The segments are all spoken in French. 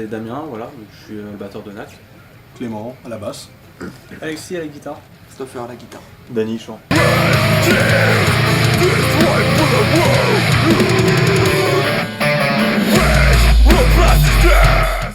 c'est Damien, voilà, je suis batteur de NAC. Clément à la basse. Alexis à la guitare. Stoffer à la guitare. Dany chant.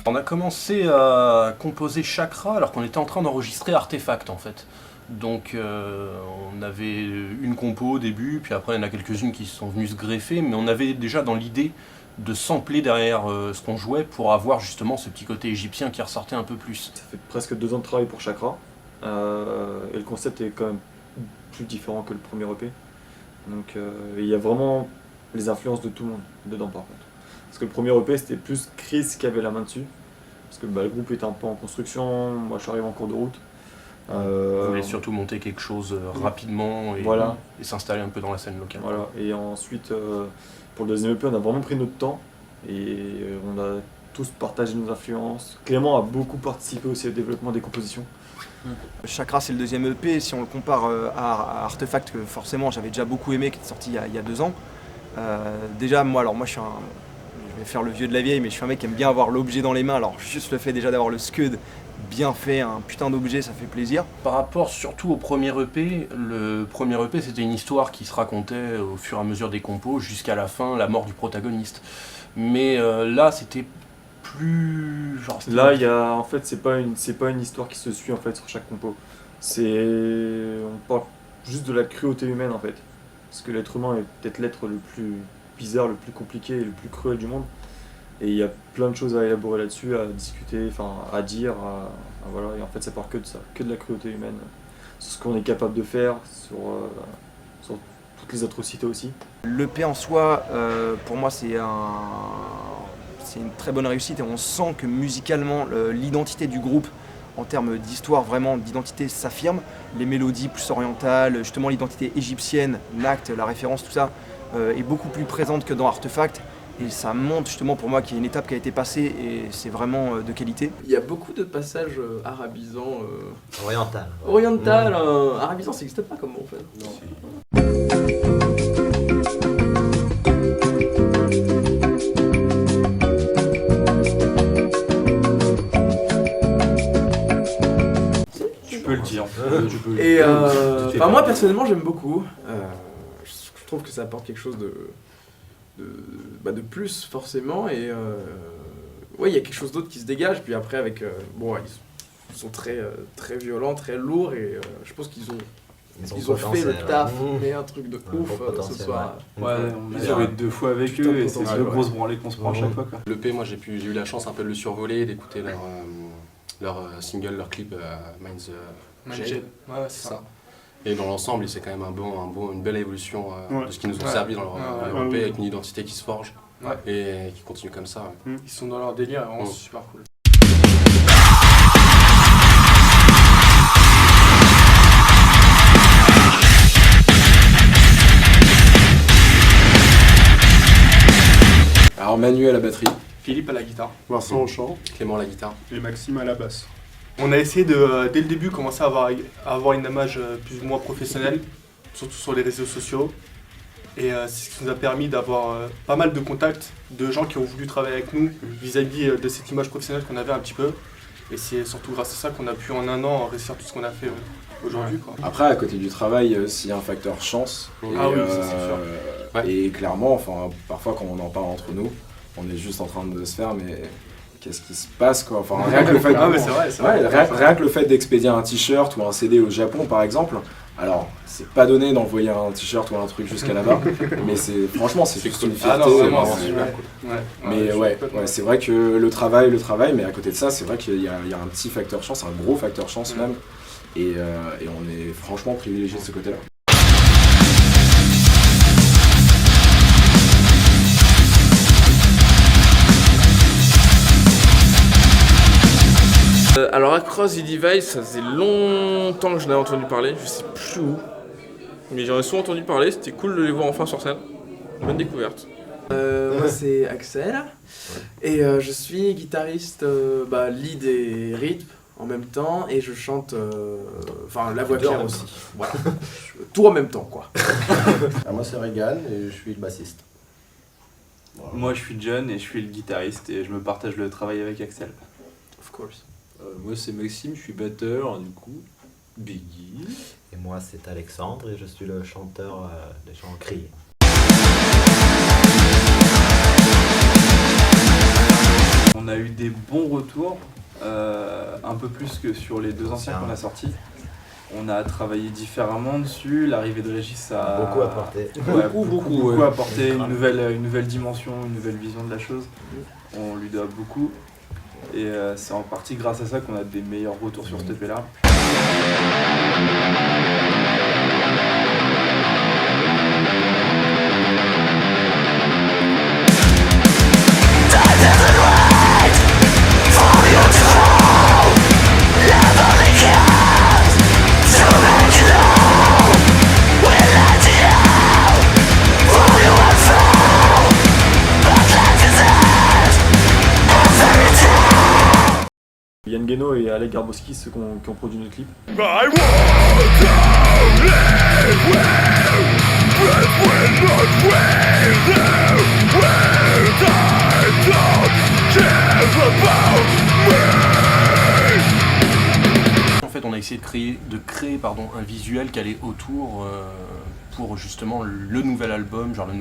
On a commencé à composer Chakra alors qu'on était en train d'enregistrer Artefact en fait. Donc on avait une compo au début, puis après il y en a quelques-unes qui sont venues se greffer, mais on avait déjà dans l'idée de sampler derrière ce qu'on jouait pour avoir justement ce petit côté égyptien qui ressortait un peu plus. Ça fait presque 2 ans de travail pour Chakra, et le concept est quand même plus différent que le premier EP. Donc il y a vraiment les influences de tout le monde dedans par contre. Parce que le premier EP c'était plus Chris qui avait la main dessus, parce que le groupe était un peu en construction, moi je suis arrivé en cours de route. On voulait surtout monter quelque chose rapidement et, voilà. Et s'installer un peu dans la scène locale. Voilà. Et ensuite, pour le deuxième EP, on a vraiment pris notre temps et on a tous partagé nos influences. Clément a beaucoup participé aussi au développement des compositions. Chakra c'est le deuxième EP, si on le compare à Artefact, que forcément j'avais déjà beaucoup aimé, qui est sorti il y a 2 ans. Déjà moi je vais faire le vieux de la vieille, mais je suis un mec qui aime bien avoir l'objet dans les mains, alors juste le fait déjà d'avoir le scud bien fait, un putain d'objet, ça fait plaisir. Par rapport surtout au premier EP, le premier EP c'était une histoire qui se racontait au fur et à mesure des compos jusqu'à la fin, la mort du protagoniste. Mais là c'était plus... Là en fait c'est pas une histoire qui se suit en fait sur chaque compo. On parle juste de la cruauté humaine en fait. Parce que l'être humain est peut-être l'être le plus bizarre, le plus compliqué et le plus cruel du monde. Et il y a plein de choses à élaborer là-dessus, à discuter, à dire, voilà. Et en fait ça part que de ça, que de la cruauté humaine, sur ce qu'on est capable de faire, sur toutes les atrocités aussi. L'EP en soi, pour moi c'est une très bonne réussite et on sent que musicalement l'identité du groupe en termes d'histoire, vraiment d'identité s'affirme. Les mélodies plus orientales, justement l'identité égyptienne, l'acte, la référence, tout ça est beaucoup plus présente que dans Artefact. Et ça montre justement pour moi qu'il y a une étape qui a été passée et c'est vraiment de qualité. Il y a beaucoup de passages arabisants. Oriental. Oriental, arabisant ça n'existe pas comme mot en fait. Non. Tu peux le dire. Et moi personnellement j'aime beaucoup. Je trouve que ça apporte quelque chose de plus forcément et ouais il y a quelque chose d'autre qui se dégage puis après avec ils sont très violents, très lourds et je pense qu'ils ont fait le taf mais un truc de ouf ce soir. Ouais, on a joué 2 fois avec eux et c'est une grosse branlée qu'on se prend à chaque fois quoi. L'EP, moi j'ai eu la chance un peu de le survoler, d'écouter leur single, leur clip Minds Jade. Ouais, c'est ça. Et dans l'ensemble, c'est quand même une belle évolution de ce qu'ils nous ont servi dans leur EP, avec une identité qui se forge et qui continue comme ça. Ils sont dans leur délire, vraiment c'est super cool. Alors Manu à la batterie, Philippe à la guitare, Vincent au chant Clément à la guitare. et Maxime à la basse. On a essayé de, dès le début, commencer à avoir une image plus ou moins professionnelle, surtout sur les réseaux sociaux. Et c'est ce qui nous a permis d'avoir pas mal de contacts de gens qui ont voulu travailler avec nous vis-à-vis de cette image professionnelle qu'on avait un petit peu. Et c'est surtout grâce à ça qu'on a pu en 1 an réussir tout ce qu'on a fait aujourd'hui. Quoi. Après à côté du travail, s'il y a un facteur chance. Ah oui, ça c'est sûr. Et clairement, parfois quand on en parle entre nous, on est juste en train de se faire mais qu'est-ce qui se passe quoi. Enfin, rien que le fait, rien que le fait d'expédier un t-shirt ou un CD au Japon par exemple, alors c'est pas donné d'envoyer un t-shirt ou un truc jusqu'à là-bas, mais franchement c'est juste une fierté. C'est super cool. Mais c'est vrai que le travail, mais à côté de ça, c'est vrai qu'il y a un petit facteur chance, un gros facteur chance même, et on est franchement privilégié de ce côté-là. Alors Across the Divide, ça faisait longtemps que je n'avais entendu parler, je sais plus où. Mais j'en ai souvent entendu parler, c'était cool de les voir enfin sur scène. Bonne découverte. Moi c'est Axel et je suis guitariste, lead et rythme en même temps et je chante, la voix claire aussi. Voilà, tout en même temps quoi. Moi c'est Regan et je suis le bassiste. Moi je suis John et je suis le guitariste et je me partage le travail avec Axel. Of course. Moi c'est Maxime, je suis batteur, du coup, Biggie. Et moi c'est Alexandre et je suis le chanteur des chants criés. On a eu des bons retours, un peu plus que sur les 2 anciens qu'on a sortis. On a travaillé différemment dessus, l'arrivée de Régis a beaucoup apporté. Beaucoup apporté, une nouvelle dimension, une nouvelle vision de la chose. On lui doit beaucoup. Et c'est en partie grâce à ça qu'on a des meilleurs retours sur cet EP là. Yann Guénaud et Alec Garboski, ceux qui ont produit notre clip. En fait, on a essayé de créer un visuel qui allait autour pour justement le nouvel album, genre le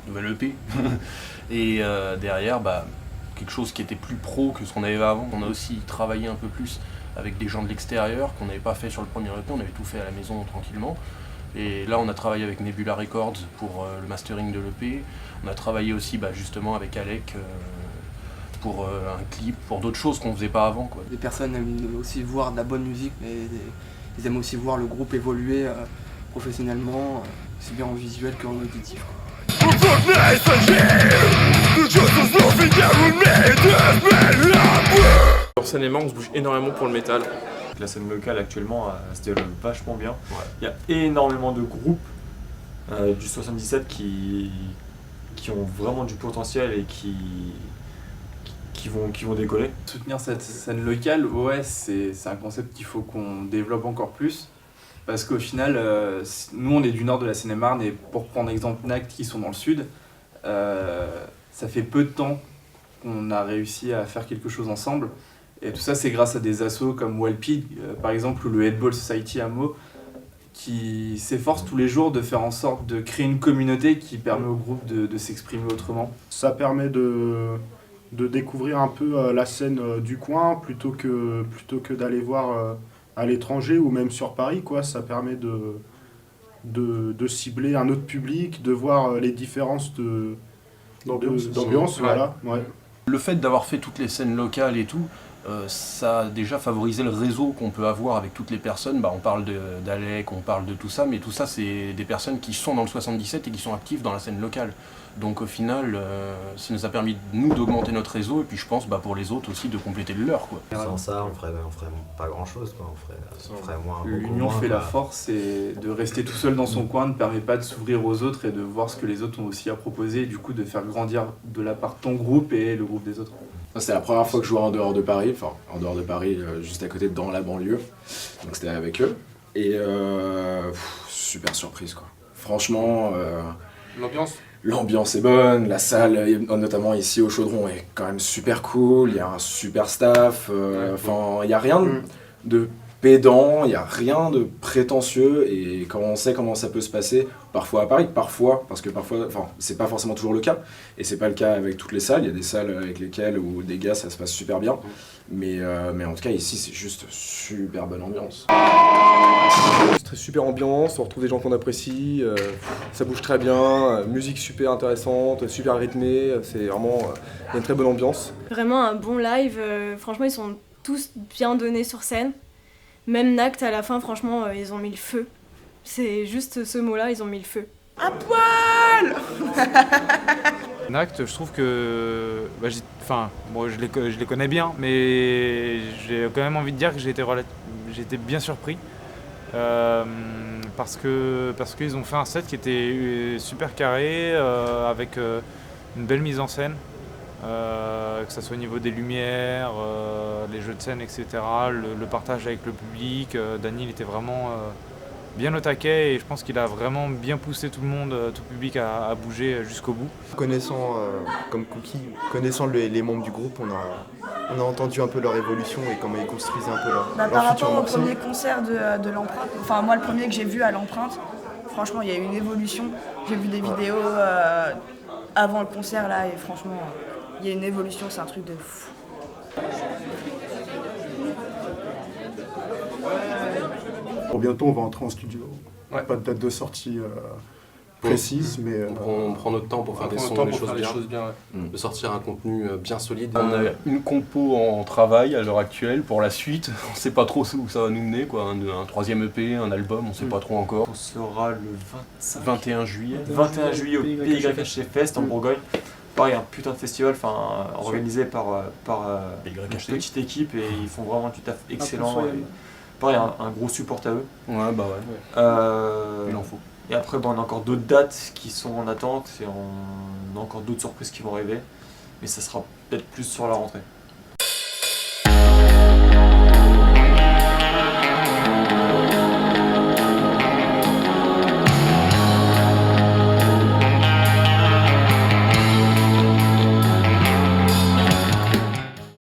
nouvel EP. Et derrière, quelque chose qui était plus pro que ce qu'on avait avant. On a aussi travaillé un peu plus avec des gens de l'extérieur qu'on n'avait pas fait sur le premier EP, on avait tout fait à la maison tranquillement. Et là on a travaillé avec Nebula Records pour le mastering de l'EP. On a travaillé aussi justement avec Alec pour un clip, pour d'autres choses qu'on faisait pas avant, quoi. Des personnes aiment aussi voir de la bonne musique, mais ils aiment aussi voir le groupe évoluer professionnellement, aussi bien en visuel qu'en auditif, quoi. Sur Seine-et-Marne, on se bouge énormément pour le métal. La scène locale actuellement se développe vachement bien. Il y a énormément de groupes du 77 qui ont vraiment du potentiel et qui vont décoller. Soutenir cette scène locale, ouais, c'est un concept qu'il faut qu'on développe encore plus. Parce qu'au final, nous on est du nord de la Seine-et-Marne et pour prendre exemple Nact qui sont dans le sud, ça fait peu de temps qu'on a réussi à faire quelque chose ensemble. Et tout ça c'est grâce à des assos comme Walpid par exemple ou le Headball Society à Meaux qui s'efforcent tous les jours de faire en sorte de créer une communauté qui permet au groupe de s'exprimer autrement. Ça permet de découvrir un peu la scène du coin plutôt que d'aller voir à l'étranger ou même sur Paris, quoi. Ça permet de cibler un autre public, de voir les différences d'ambiance. Voilà. Ouais. Le fait d'avoir fait toutes les scènes locales et tout, ça a déjà favorisé le réseau qu'on peut avoir avec toutes les personnes. On parle d'Alec, on parle de tout ça, mais tout ça c'est des personnes qui sont dans le 77 et qui sont actives dans la scène locale. Donc au final, ça nous a permis nous d'augmenter notre réseau et puis je pense pour les autres aussi de compléter le leur, quoi. Sans ça, on ferait pas grand chose, quoi. On ferait moins. L'union fait la force et de rester tout seul dans son coin ne permet pas de s'ouvrir aux autres et de voir ce que les autres ont aussi à proposer et du coup de faire grandir de la part de ton groupe et le groupe des autres. C'était la première fois que je jouais en dehors de Paris, juste à côté dans la banlieue, donc c'était avec eux, et super surprise, quoi. Franchement, l'ambiance est bonne, la salle, notamment ici au Chaudron, est quand même super cool, il y a un super staff, il n'y a rien de pédant, il n'y a rien de prétentieux, et quand on sait comment ça peut se passer, parfois à Paris, parce que parfois, c'est pas forcément toujours le cas, et c'est pas le cas avec toutes les salles, il y a des salles avec lesquelles, ou des gars, ça se passe super bien, mais en tout cas ici c'est juste super bonne ambiance. C'est très super ambiance, on retrouve des gens qu'on apprécie, ça bouge très bien, musique super intéressante, super rythmée, c'est vraiment il y a une très bonne ambiance. Vraiment un bon live, franchement ils sont tous bien donnés sur scène. Même Nact à la fin, franchement, ils ont mis le feu. C'est juste ce mot-là, ils ont mis le feu. À poil. Nact, je trouve que... je les connais bien, mais j'ai quand même envie de dire que j'ai été bien surpris. Parce qu'ils ont fait un set qui était super carré, avec une belle mise en scène. Que ce soit au niveau des lumières, les jeux de scène, etc., le partage avec le public. Dany, il était vraiment bien au taquet et je pense qu'il a vraiment bien poussé tout le monde, tout le public à bouger jusqu'au bout. Connaissant, comme Cookie, connaissant les membres du groupe, on a entendu un peu leur évolution et comment ils construisaient un peu leur Par futur rapport au morceau. premier concert de l'Empreinte, enfin moi le premier que j'ai vu à l'Empreinte, franchement il y a eu une évolution. J'ai vu des vidéos avant le concert là et franchement il y a une évolution, c'est un truc de fou. Pour bientôt, on va entrer en studio. Ouais. Pas de date de sortie précise, mais... On prend notre temps pour faire des sons, des choses bien. De sortir un contenu bien solide. On a une compo en travail à l'heure actuelle pour la suite. On sait pas trop où ça va nous mener, quoi. Un troisième EP, un album, on sait pas trop encore. On sera le 21 juillet. 21 juillet au PYHC Fest en Bourgogne. Pareil, un putain de festival organisé par une petite équipe et ils font vraiment du taf excellent. Pareil, un gros support à eux. Ouais, bah ouais. Il en faut. Et après, on a encore d'autres dates qui sont en attente et on a encore d'autres surprises qui vont arriver. Mais ça sera peut-être plus sur la rentrée.